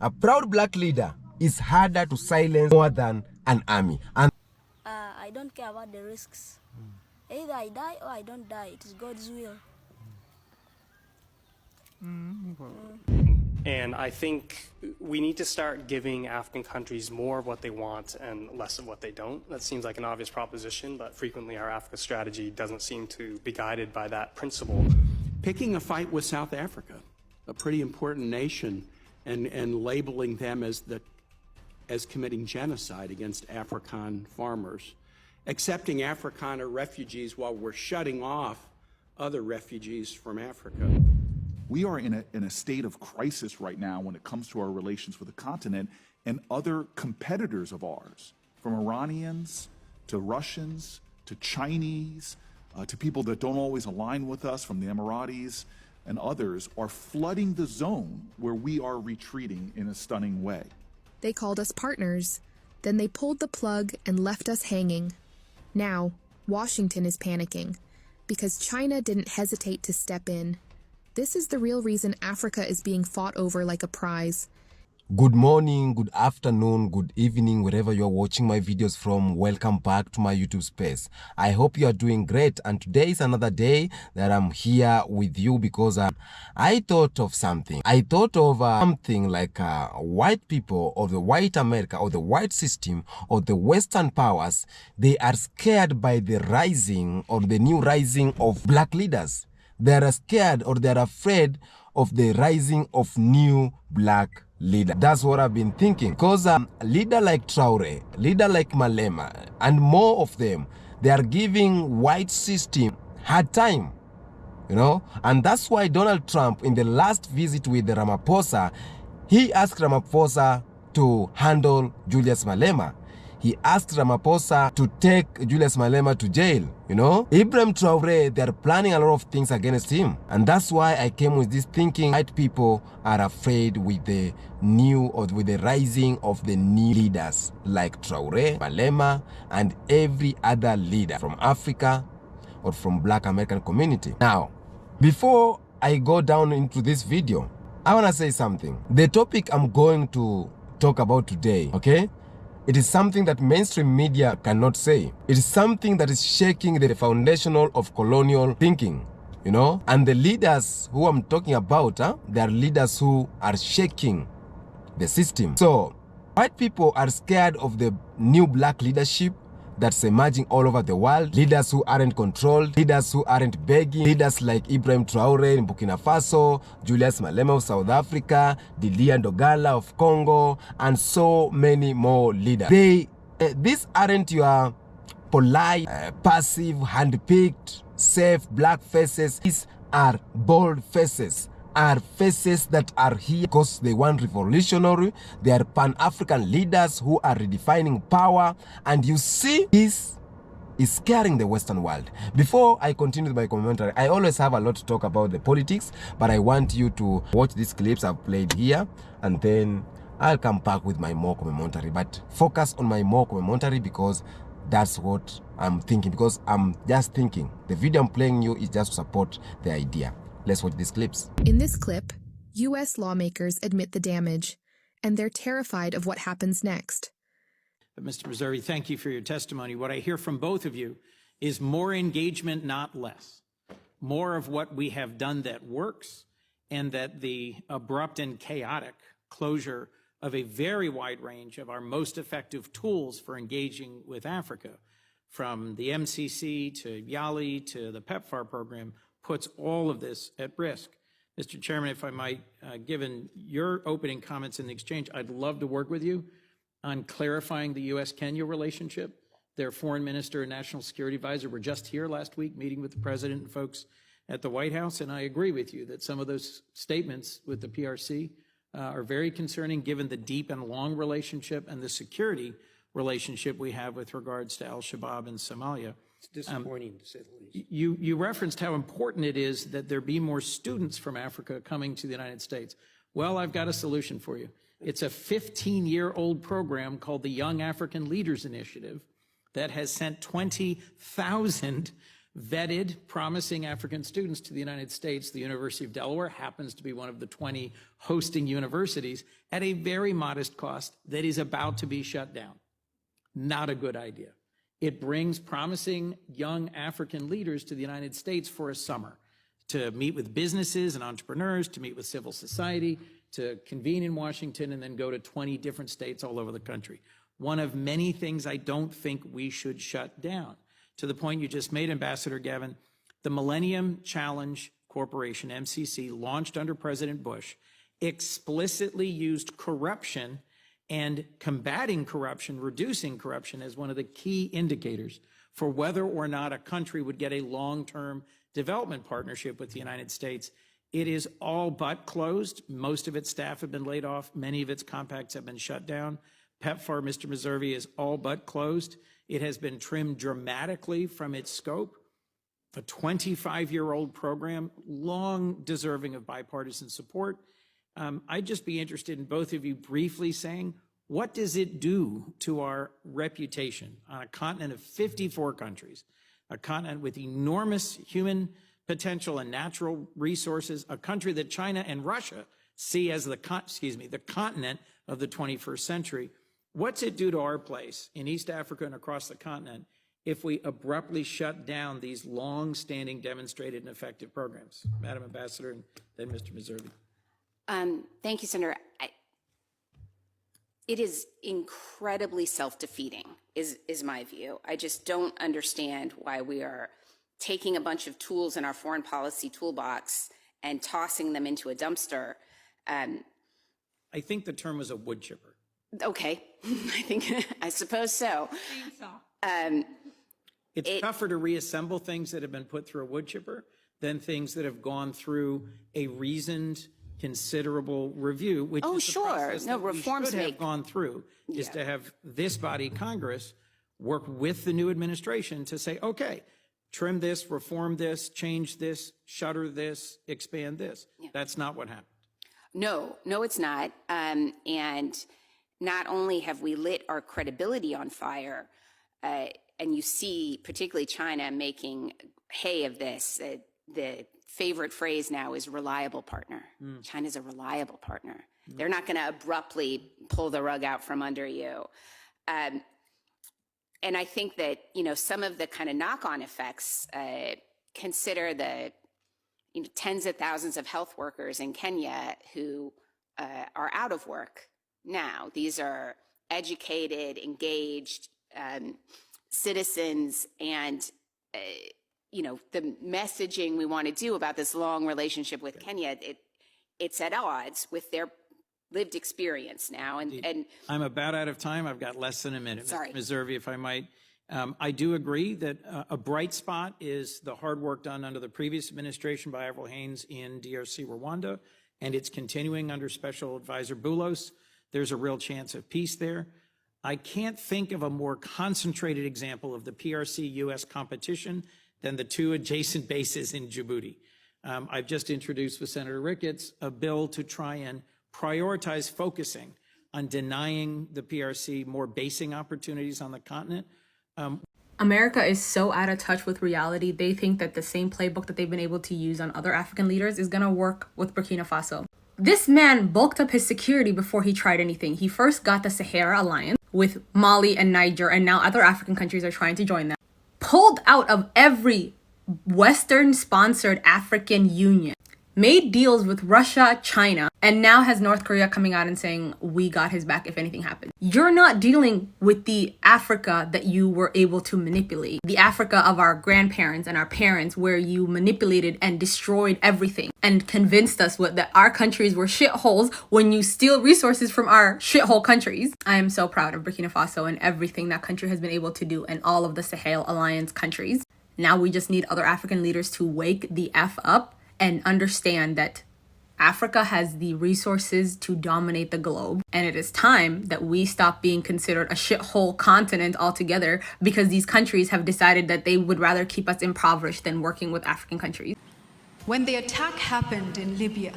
A proud black leader is harder to silence more than an army. And I don't care about the risks. Either I die or I don't die. It is God's will. And I think we need to start giving African countries more of what they want and less of what they don't. That seems like an obvious proposition, but frequently our Africa strategy doesn't seem to be guided by that principle. Picking a fight with South Africa, a pretty important nation, and labeling them as committing genocide against African farmers, accepting Afrikaner refugees while we're shutting off other refugees from Africa. We are in a state of crisis right now when it comes to our relations with the continent and other competitors of ours, from Iranians to Russians to Chinese to people that don't always align with us, from the Emiratis and others, are flooding the zone where we are retreating in a stunning way. They called us partners, then they pulled the plug and left us hanging. Now, Washington is panicking because China didn't hesitate to step in. This is the real reason Africa is being fought over like a prize. good morning, good afternoon, good evening, wherever you're watching my videos from. Welcome back to my YouTube space. I hope you are doing great, and today is another day that I'm here with you because I thought of something. I thought of something like white people, or the white America, or the white system, or the Western powers, they are scared by the rising or the new rising of black leaders. They are scared or they are afraid of the rising of new black leader. That's what I've been thinking. Because a leader like Traore, leader like Malema, and more of them, they are giving white system hard time, you know. And that's why Donald Trump, in the last visit with Ramaphosa, he asked Ramaphosa to handle Julius Malema. He asked Ramaphosa to take Julius Malema to jail, you know. Ibrahim Traore, they're planning a lot of things against him. And that's why I came with this thinking. White people are afraid with the new, or with the rising of the new leaders like Traore, Malema, and every other leader from Africa or from Black American community. Now, before I go down into this video, I want to say something. The topic I'm going to talk about today, okay? It is something that mainstream media cannot say. It is something that is shaking the foundational of colonial thinking, you know? And the leaders who I'm talking about, they are leaders who are shaking the system. So, white people are scared of the new black leadership that's emerging all over the world. Leaders who aren't controlled, leaders who aren't begging, leaders like Ibrahim Traore in Burkina Faso, Julius Malema of South Africa, Libya and Rwanda of Congo, and so many more leaders. These aren't your polite, passive, hand-picked, safe black faces. These are bold faces. Are faces that are here because they want revolutionary. They are Pan-African leaders who are redefining power. And you see, this is scaring the Western world. Before I continue my commentary, I always have a lot to talk about the politics, but I want you to watch these clips I've played here, and then I'll come back with my more commentary. But focus on my more commentary because that's what I'm thinking, because I'm just thinking. The video I'm playing you is just to support the idea. Let's watch these clips. In this clip, U.S. lawmakers admit the damage, and they're terrified of what happens next. But Mr. Missouri, thank you for your testimony. What I hear from both of you is more engagement, not less. More of what we have done that works, and that the abrupt and chaotic closure of a very wide range of our most effective tools for engaging with Africa, from the MCC to YALI to the PEPFAR program, puts all of this at risk. Mr. Chairman, if I might, given your opening comments in the exchange, I'd love to work with you on clarifying the U.S.-Kenya relationship. Their foreign minister and national security advisor were just here last week meeting with the president and folks at the White House, and I agree with you that some of those statements with the PRC are very concerning given the deep and long relationship and the security relationship we have with regards to al-Shabaab in Somalia. It's disappointing, to say the least. You referenced how important it is that there be more students from Africa coming to the United States. Well, I've got a solution for you. It's a 15-year-old program called the Young African Leaders Initiative that has sent 20,000 vetted promising African students to the United States. The University of Delaware happens to be one of the 20 hosting universities at a very modest cost that is about to be shut down. Not a good idea. It brings promising young African leaders to the United States for a summer to meet with businesses and entrepreneurs, to meet with civil society, to convene in Washington, and then go to 20 different states all over the country. One of many things I don't think we should shut down. To the point you just made, Ambassador Gavin, the Millennium Challenge Corporation, MCC, launched under President Bush, explicitly used corruption and combating corruption, reducing corruption as one of the key indicators for whether or not a country would get a long-term development partnership with the United States. It is all but closed. Most of its staff have been laid off. Many of its compacts have been shut down. PEPFAR, Mr. Meservey, is all but closed. It has been trimmed dramatically from its scope. A 25-year-old program, long deserving of bipartisan support. I'd just be interested in both of you briefly saying, what does it do to our reputation on a continent of 54 countries, a continent with enormous human potential and natural resources, a country that China and Russia see as the continent of the 21st century? What's it do to our place in East Africa and across the continent if we abruptly shut down these long-standing, demonstrated, and effective programs? Madam Ambassador, and then Mr. Meservey. Thank you, Senator. It is incredibly self-defeating, is my view. I just don't understand why we are taking a bunch of tools in our foreign policy toolbox and tossing them into a dumpster. I think the term was a wood chipper. Okay, I suppose so. It's tougher to reassemble things that have been put through a wood chipper than things that have gone through a reasoned, considerable review, which is the process that reforms we should have gone through, is to have this body, Congress, work with the new administration to say, okay, trim this, reform this, change this, shutter this, expand this. Yeah. That's not what happened. No, it's not. And not only have we lit our credibility on fire, and you see particularly China making hay of this, the favorite phrase now is reliable partner. China's a reliable partner. They're not going to abruptly pull the rug out from under you. And I think that, some of the kind of knock-on effects, consider the tens of thousands of health workers in Kenya who are out of work now. These are educated, engaged citizens, and the messaging we want to do about this long relationship with Kenya, it's at odds with their lived experience now. And I'm about out of time. I've got less than a minute. Sorry. Mr. Meservey, if I might. I do agree that a bright spot is the hard work done under the previous administration by Avril Haines in DRC, Rwanda, and it's continuing under Special Advisor Boulos. There's a real chance of peace there. I can't think of a more concentrated example of the PRC-U.S. competition than the two adjacent bases in Djibouti. I've just introduced with Senator Ricketts a bill to try and prioritize focusing on denying the PRC more basing opportunities on the continent. America is so out of touch with reality. They think that the same playbook that they've been able to use on other African leaders is going to work with Burkina Faso. This man bulked up his security before he tried anything. He first got the Sahara Alliance with Mali and Niger, and now other African countries are trying to join them. Pulled out of every Western-sponsored African union. Made deals with Russia, China, and now has North Korea coming out and saying, we got his back if anything happens. You're not dealing with the Africa that you were able to manipulate. The Africa of our grandparents and our parents, where you manipulated and destroyed everything and convinced us that our countries were shitholes when you steal resources from our shithole countries. I am so proud of Burkina Faso and everything that country has been able to do, and all of the Sahel Alliance countries. Now we just need other African leaders to wake the F up and understand that Africa has the resources to dominate the globe. And it is time that we stop being considered a shithole continent altogether, because these countries have decided that they would rather keep us impoverished than working with African countries. When the attack happened in Libya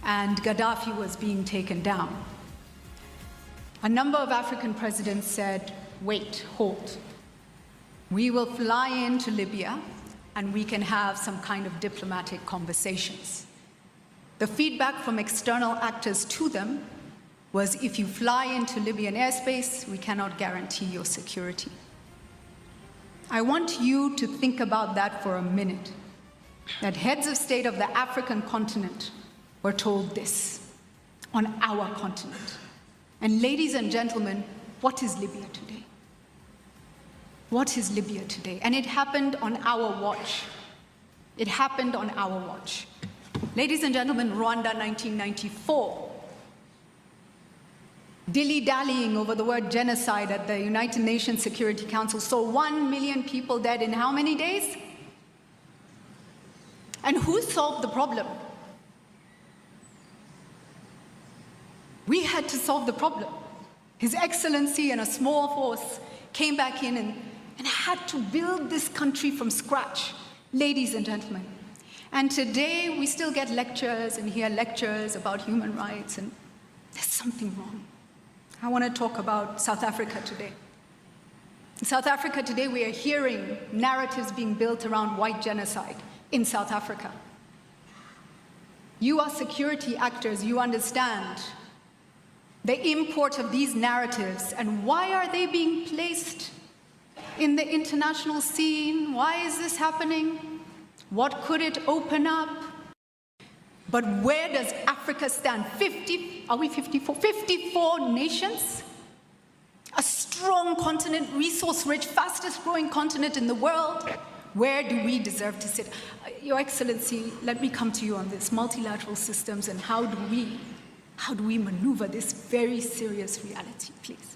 and Gaddafi was being taken down, a number of African presidents said, wait, hold. We will fly into Libya and we can have some kind of diplomatic conversations. The feedback from external actors to them was, if you fly into Libyan airspace, we cannot guarantee your security. I want you to think about that for a minute, that heads of state of the African continent were told this on our continent. And ladies and gentlemen, what is Libya today? What is Libya today? And it happened on our watch. It happened on our watch. Ladies and gentlemen, Rwanda 1994. Dilly-dallying over the word genocide at the United Nations Security Council saw 1 million people dead in how many days? And who solved the problem? We had to solve the problem. His Excellency and a small force came back in and had to build this country from scratch, ladies and gentlemen. And today we still get lectures and hear lectures about human rights, and there's something wrong. I want to talk about South Africa today. In South Africa today, we are hearing narratives being built around white genocide in South Africa. You are security actors, you understand the import of these narratives and why are they being placed in the international scene? Why is this happening? What could it open up? But where does Africa stand? 54 nations? A strong continent, resource-rich, fastest-growing continent in the world. Where do we deserve to sit? Your Excellency, let me come to you on this. Multilateral systems and how do we maneuver this very serious reality, please?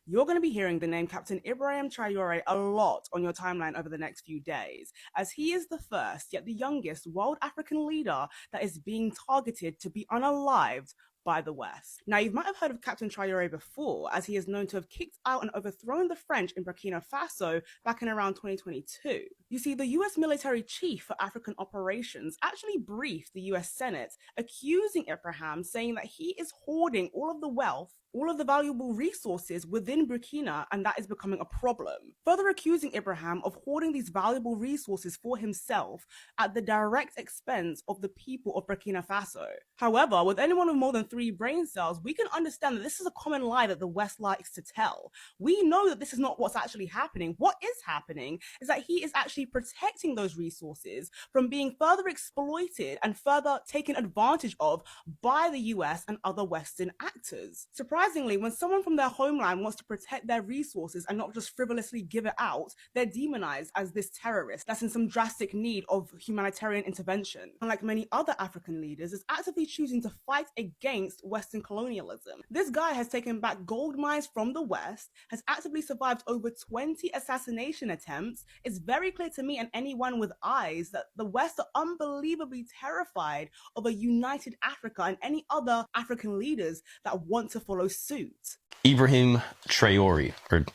You're going to be hearing the name Captain Ibrahim Traore a lot on your timeline over the next few days, as he is the first, yet the youngest, world African leader that is being targeted to be unalived by the West. Now, you might have heard of Captain Traore before, as he is known to have kicked out and overthrown the French in Burkina Faso back in around 2022. You see, the US military chief for African operations actually briefed the US Senate, accusing Ibrahim, saying that he is hoarding all of the wealth, all of the valuable resources within Burkina, and that is becoming a problem. Further accusing Ibrahim of hoarding these valuable resources for himself at the direct expense of the people of Burkina Faso. However, with anyone with more than 3 brain cells, we can understand that this is a common lie that the West likes to tell. We know that this is not what's actually happening. What is happening is that he is actually protecting those resources from being further exploited and further taken advantage of by the US and other Western actors. Surprisingly, when someone from their homeland wants to protect their resources and not just frivolously give it out, they're demonized as this terrorist that's in some drastic need of humanitarian intervention. Unlike many other African leaders, is actively choosing to fight against Western colonialism. This guy has taken back gold mines from the West, has actively survived over 20 assassination attempts. It's very clear to me and anyone with eyes that the West are unbelievably terrified of a united Africa and any other African leaders that want to follow suit. Ibrahim Traore, or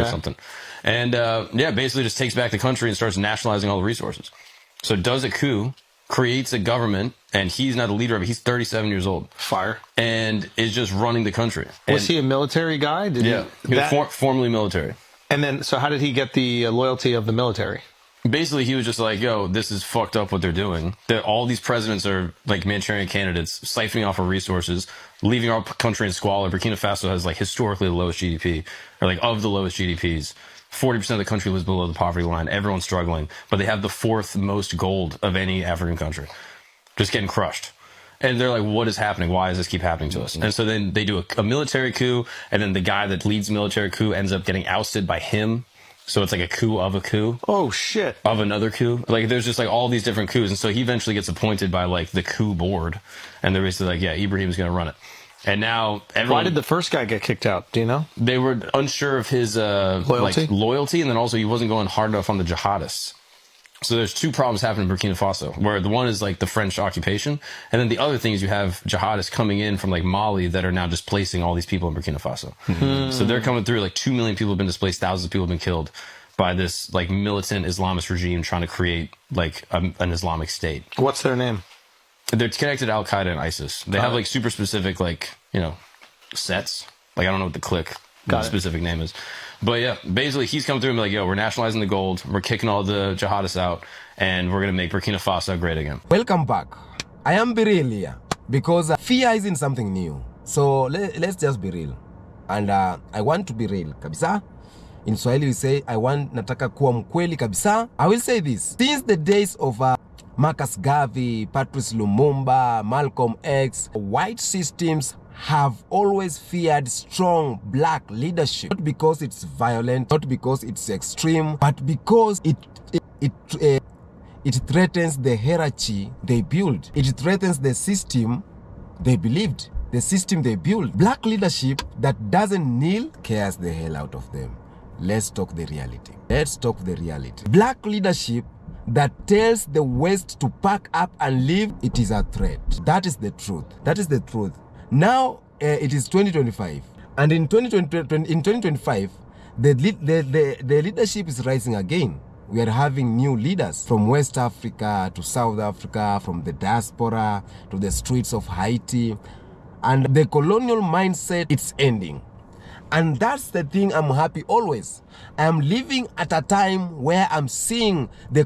something. And yeah, basically just takes back the country and starts nationalizing all the resources. So does a coup, creates a government, and he's not the leader of it. He's 37 years old. Fire. And is just running the country. Was he a military guy? He was formerly military. And then, so how did he get the loyalty of the military? Basically, he was just like, yo, this is fucked up what they're doing. That all these presidents are like Manchurian candidates, siphoning off our resources, leaving our country in squalor. Burkina Faso has like historically the lowest GDP, or like of the lowest GDPs. 40% of the country lives below the poverty line. Everyone's struggling, but they have the 4th most gold of any African country. Just getting crushed. And they're like, what is happening? Why does this keep happening to us? And so then they do a military coup, and then the guy that leads the military coup ends up getting ousted by him. So it's like a coup of a coup. Oh, shit. Of another coup. Like, there's just like all these different coups. And so he eventually gets appointed by like the coup board. And they're basically like, yeah, Ibrahim's going to run it. And now everyone... Why did the first guy get kicked out? Do you know? They were unsure of his loyalty. And then also he wasn't going hard enough on the jihadists. So there's 2 problems happening in Burkina Faso, where the one is like the French occupation. And then the other thing is you have jihadists coming in from like Mali that are now displacing all these people in Burkina Faso. So they're coming through, like 2 million people have been displaced, thousands of people have been killed by this like militant Islamist regime trying to create like an Islamic state. What's their name? They're connected to Al-Qaeda and ISIS. They have like super specific like, you know, sets. Like I don't know what the clique what the specific name is. But yeah, basically he's come through and be like, yo, we're nationalizing the gold, we're kicking all the jihadists out, and we're going to make Burkina Faso great again. Welcome back. I am be real here because fear isn't something new. So let's just be real. And I want to be real kabisa. In Swahili we say, nataka kuwa mkweli kabisa. I will say this. Since the days of Marcus Garvey, Patrice Lumumba, Malcolm X, white systems have always feared strong black leadership. Not because it's violent, not because it's extreme, but because it threatens the hierarchy they build. It threatens the system they believed, the system they built. Black leadership that doesn't kneel scares the hell out of them. Let's talk the reality. Let's talk the reality. Black leadership that tells the West to pack up and leave, it is a threat. That is the truth. That is the truth. Now it is 2025, and in 2025, the leadership is rising again. We are having new leaders from West Africa to South Africa, from the diaspora to the streets of Haiti, and the colonial mindset, it's ending. And that's the thing I'm happy always. I am living at a time where I'm seeing the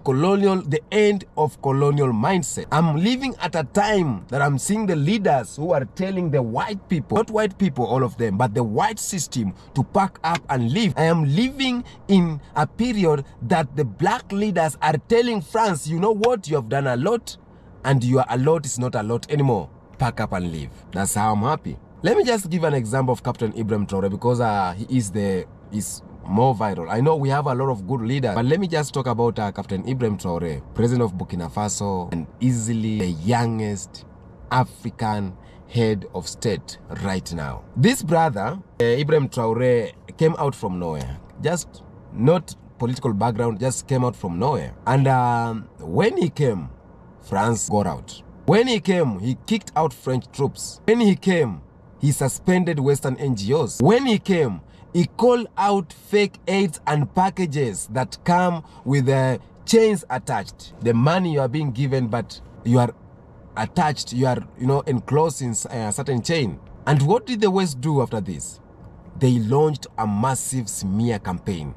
end of colonial mindset. I'm living at a time that I'm seeing the leaders who are telling the white people, not white people, all of them, but the white system to pack up and leave. I am living in a period that the black leaders are telling France, you know what, you have done a lot, and your a lot is not a lot anymore. Pack up and leave. That's how I'm happy. Let me just give an example of Captain Ibrahim Traore because he is more viral. I know we have a lot of good leaders, but let me just talk about Captain Ibrahim Traore, president of Burkina Faso, and easily the youngest African head of state right now. This brother, Ibrahim Traore, came out from nowhere. Just not political background, just came out from nowhere. And when he came, France got out. When he came, he kicked out French troops. When he came, he suspended Western NGOs. When he came, he called out fake aids and packages that come with chains attached. The money you are being given, but you are attached, you are, enclosed in a certain chain. And what did the West do after this? They launched a massive smear campaign.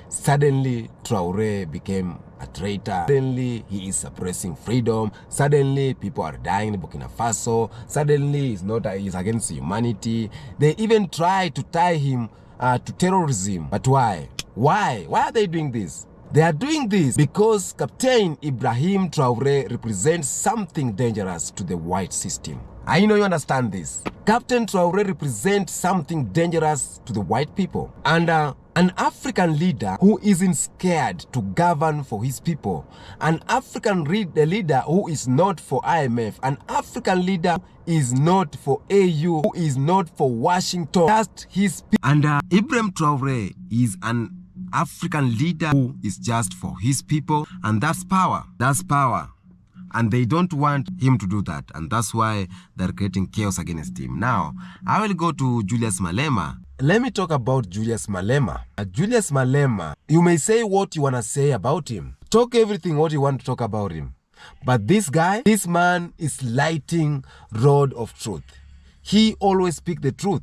Suddenly, Traore became a traitor. Suddenly, he is suppressing freedom. Suddenly, people are dying in Burkina Faso. Suddenly, he's against humanity. They even try to tie him to terrorism. But why? Why? Why are they doing this? They are doing this because Captain Ibrahim Traore represents something dangerous to the white system. I know you understand this. Captain Traore represents something dangerous to the white people. And an African leader who isn't scared to govern for his people. An African leader who is not for IMF. An African leader who is not for AU, who is not for Washington. Just his people. And Ibrahim Traore is an African leader who is just for his people. And that's power. That's power. And they don't want him to do that. And that's why they're creating chaos against him. Now, I will go to Julius Malema. Let me talk about Julius Malema. Julius Malema, you may say what you want to say about him. Talk everything what you want to talk about him. But this guy, this man is lighting rod of truth. He always speaks the truth.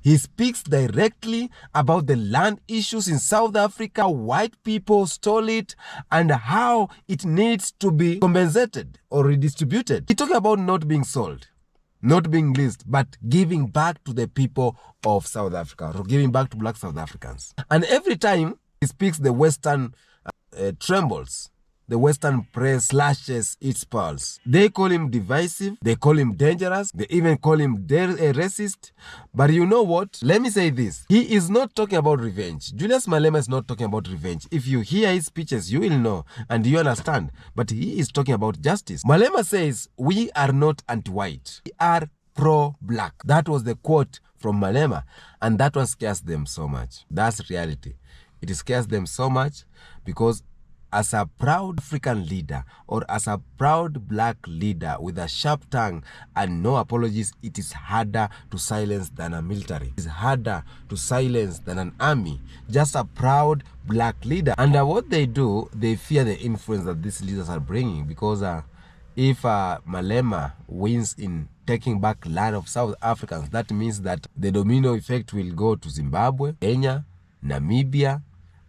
He speaks directly about the land issues in South Africa, white people stole it, and how it needs to be compensated or redistributed. He talks about not being sold, not being leased, but giving back to the people of South Africa, or giving back to black South Africans. And every time he speaks, the Western trembles. The Western press slashes its pulse. They call him divisive. They call him dangerous. They even call him a racist. But you know what? Let me say this. He is not talking about revenge. Julius Malema is not talking about revenge. If you hear his speeches, you will know and you understand. But he is talking about justice. Malema says, we are not anti-white. We are pro-black. That was the quote from Malema. And that one scares them so much. That's reality. It scares them so much because as a proud African leader or as a proud black leader with a sharp tongue and no apologies, it is harder to silence than a military. It is harder to silence than an army. Just a proud black leader. And what they do, they fear the influence that these leaders are bringing because if Malema wins in taking back land of South Africans, that means that the domino effect will go to Zimbabwe, Kenya, Namibia,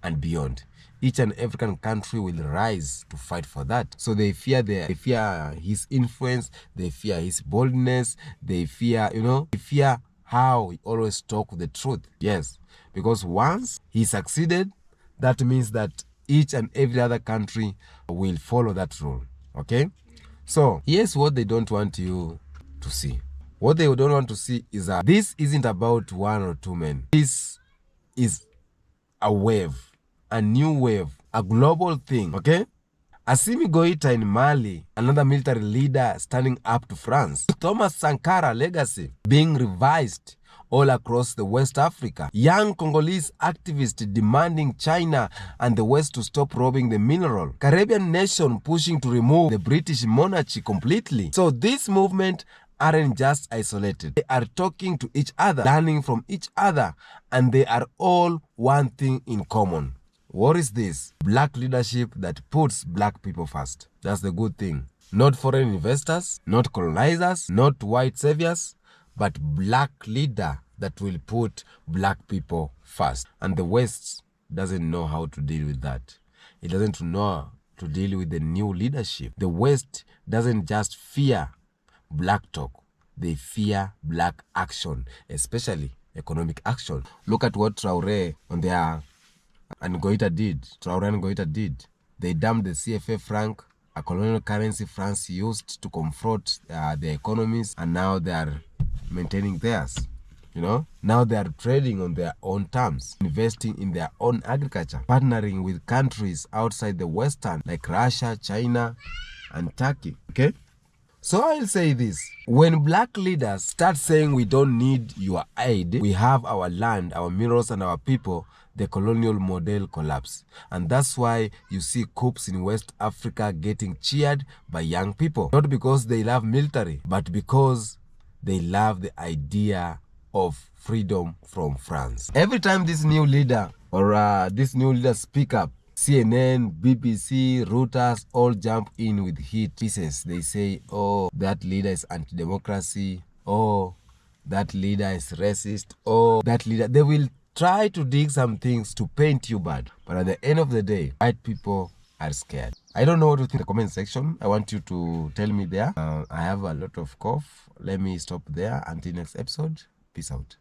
and beyond. Each and every country will rise to fight for that. So they fear his influence, they fear his boldness, they fear, they fear how he always talk the truth. Yes, because once he succeeded, that means that each and every other country will follow that rule. Okay? So here's what they don't want you to see. What they don't want to see is that this isn't about one or two men. This is a wave, a new wave, a global thing, okay? Assimi Goita in Mali, another military leader standing up to France. Thomas Sankara legacy being revised all across the West Africa. Young Congolese activists demanding China and the West to stop robbing the mineral. Caribbean nation pushing to remove the British monarchy completely. So this movement aren't just isolated. They are talking to each other, learning from each other, and they are all one thing in common. What is this? Black leadership that puts black people first. That's the good thing. Not foreign investors, not colonizers, not white saviors, but black leader that will put black people first. And the West doesn't know how to deal with that. It doesn't know to deal with the new leadership. The West doesn't just fear black talk. They fear black action, especially economic action. Look at what Traore and Goita did. Traore and Goita did. They dumped the CFA franc, a colonial currency France used to confront their economies, and now they are maintaining theirs. Now they are trading on their own terms, investing in their own agriculture, partnering with countries outside the Western like Russia, China, and Turkey. Okay? So I'll say this. When black leaders start saying we don't need your aid, we have our land, our minerals, and our people, the colonial model collapse. And that's why you see coups in West Africa getting cheered by young people. Not because they love military, but because they love the idea of freedom from France. Every time this new leader speak up, CNN, BBC, Reuters all jump in with hit pieces. They say, oh, that leader is anti-democracy. Oh, that leader is racist. Oh, that leader. They will try to dig some things to paint you bad. But at the end of the day, white people are scared. I don't know what to think in the comment section. I want you to tell me there. I have a lot of cough. Let me stop there. Until next episode. Peace out.